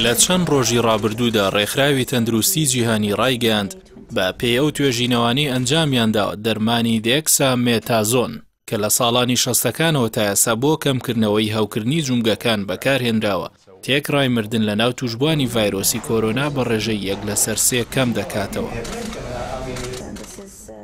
لە چەند ڕۆژی ڕابردوودا ڕێکخراوی تەندروستی جیهانی ڕایگەیاند بە پێی ئەو توێژینەوانەی ئەنجامیانداوە دەرمانی دێکسامێتازۆن کە لە ساڵانی 60ەکانەوە تا ئێستا بۆ کەمکردنەوەی هەوکردنی جومگەکان بەکارهێنراوە تێکڕای مردن لە ناو توشبوانی ڤایرۆسی کۆرۆنا بە ڕێژەی 1/3 کەم دەکاتەوە.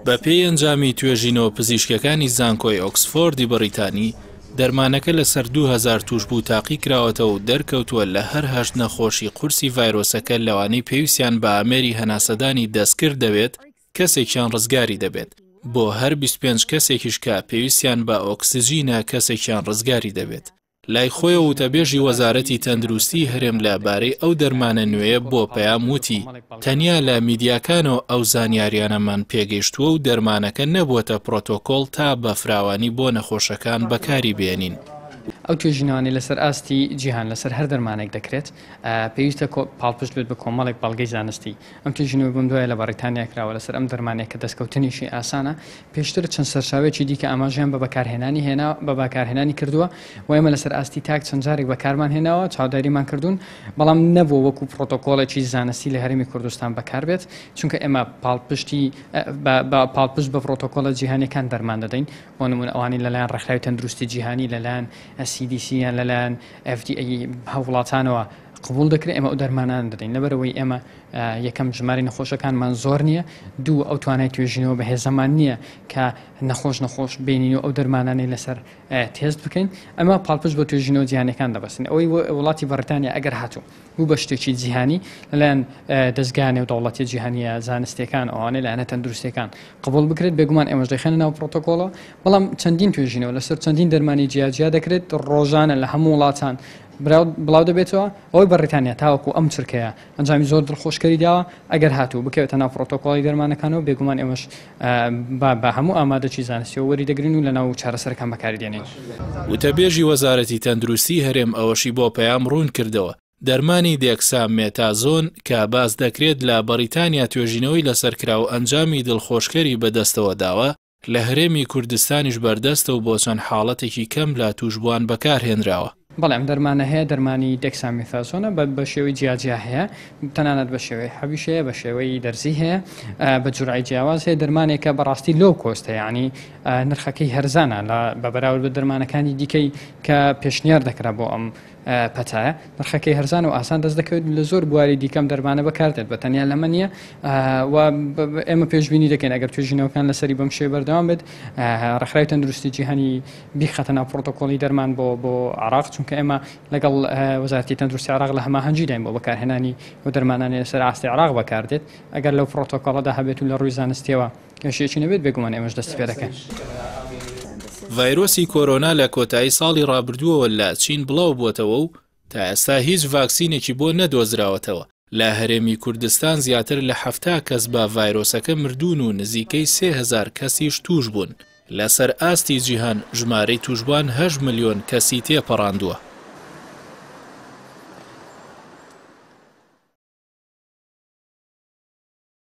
بە پێی ئەنجامی توێژینەوە پزیشکەکانی زانکۆی ئۆکسفۆردی بەریتانی دەرمانەکە لەسەر 2000 توشبوو تاقی کراوەتەوە و دەرکەوتووە لە هەر 8 نەخۆشی قورسی ڤایرۆسەکە لەوانەی پێویستیان بە ئامێری هەناسەدانی دەستکرد دەبێت کەسێکیان ڕزگاری دەبێت بۆ هەر 25 کەسێکیش کە پێویستیان بە ئۆکسجینە کەسێکیان ڕزگاری دەبێت. لای خۆیەوە وتەبێژی وەزارەتی تەندروستی هەرێم لەبارەی ئەو دەرمانە نوێیە بۆ پەیام وتی تەنیا لە میدیاکانەوە ئەو زانیاریانەمان پێگەیشتووە و دەرمانەکە نەبووەتە پرۆتۆکۆڵ تا بە فراوانی بۆ نەخۆشەکان بەکاری بێنین. ئەو توێژینەوانی لەسەر ئاستی جیهان لەسەر هەر دەرمانێک دەکرێت پێویستە پاڵپشت بێت بە کۆمەڵێک بەڵگەی زانستی. ئەم توێژینەوە بم دوایە لە بەریتانیا کراوە لەسەر ئەم دەرمانێک کە دەستکەوتنیشی ئاسانە پێشتر چەند سەرچاوێکی دیکە ئاماژیان بە بەکارهێنانی هێنا بە بەکارهێنانی کردووە و ئێمە لەسەر ئاستی تاک چەند جارێک بەکارمان هێناوە چاوداریمان کردوون بەڵام نەبووە وەکو پرۆتۆکۆڵێکی زانستی لە هەرێمی کوردستان بەکار بێت چونکە ئێمە پاڵپشت بە پرۆتۆکۆڵە جیهانیەکان دەرمان دەدەین بۆ نمونە ئەوانی لەلایەن ڕێکخراوی تەندروستی جیهانی لەلایەن CDC یان لەلایەن FDA هەوڵاتانەوە قبول دەکرێت ئێمە ئەو دەرمانان دەدەین لەبەرەوەی ئێمە یەکەم ژماری نەخۆشەکانمان زۆر نییە دوو ئەو توانای توێژینەوە بەهێزەمان نییە کە نەخۆش بینین و ئەو دەرمانانەی لەسەر تێست بکەین ئەمە پاڵپشت بە توێژینەوە جیهانیەکان دەبەستین. ئەوەی وڵاتی بەریتانیا ئەگەر هاتوو بوو بە شتێکی جیهانی لەلایەن دەستگانێ و دەوڵەتی جیهانیە زانستیەکان ئەوانەی لایەنە تەندروستیەکان قبول بکرێت بێگومان ئێمەش دەخێنە ناو پرۆتۆکۆڵە بەڵام چەندین توێژینەوە لەسەر چەندین دەرمانی جیاجیا دەکرێت ڕۆژانە لە هەموو وڵاتان بڵاو دەبێتەوە ئەوەی بەریتانیا تاوەکو ئەم چرکەیە ئەنجامی زۆر دڵخۆشکەری داوە ئەگەر هاتوو بکەوێتە ناو پرۆتۆکۆڵی دەرمانەکانەوە بێگومان ئێمەش بە هەموو ئامادەچی زانستیەوە وەری دەگرین و لە ناو چارەسەرەکان بەکاری دێنین. وتەبێژی وەزارەتی تەندروستی هەرێم ئەوەشی بۆ پەیام ڕوون کردەوە دەرمانی دێکسامێتازۆن کە باز دەکرێت لە بەریتانیا توێژینەوەی لەسەرکراو ئەنجامی دڵخۆشکەری بەدەستەوە داوە لە هەرێمی کوردستانیش بەردەستە و بۆ چەند حاڵەتێکی کەم لە توشبوان بەکارهێنراوە. بەڵێ ئەم دەرمانە هەیە دەرمانی دێکسامێتازۆنە بە شێوەی جیاجیا هەیە تەنانەت بە شێوەی حەویشەیە بە شێوەی دەرزی هەیە بە جورای جیاواز هەیە دەرمانێکە بەڕاستی لۆ کۆستە یعنی نرخەکەی هەرزانە بە بەراورد بە دەرمانەکانی دیکەی کە پێشنیار دەکرا بۆ ئەم پەتایە نرخەکەی هەرزان و ئاسان دەست دەکەوێت لە زۆر بواری دیکەم دەرمانە بەکاردێت بە تەنیا لەمە نییە و ئێمە پێشبینی دەکەین ئەگەر توێژینەوەکان لەسەری بەم شێوە بەردەوام بێت ڕێکخراوی تەندروستی جیهانی بیخەتە ناو پرۆتۆکۆڵی دەرمان بۆ عێراق چونکە ئێمە لەگەڵ وەزارەتی تەندروستی عێراق لە هەماهەنگی داین بۆ بەکارهێنانی و دەرمانانی لەسەر ئاستی عێراق بەکاردێت ئەگەر لەو پرۆتۆکۆڵەدا هەبێت و لە ڕووی زانستیەوە کێشەیەکی نەبێت بێگومان ئێمەش دەستی پێ دەکەین. ڤایرۆسی کۆرۆنا لە کۆتایی ساڵی ڕابردووەوە لە چین بڵاو بووەتەوە و تا ئێستا هیچ ڤاکسینێکی بۆ نەدۆزراوەتەوە. لە هەرێمی کوردستان زیاتر لە 70 کەس بە ڤایرۆسەکە مردوون و نزیکەی 3000 کەسیش توش بوون. لەسەر ئاستی جیهان ژمارەی توشبوان 8 ملیۆن کەسی تێپەڕاندووە.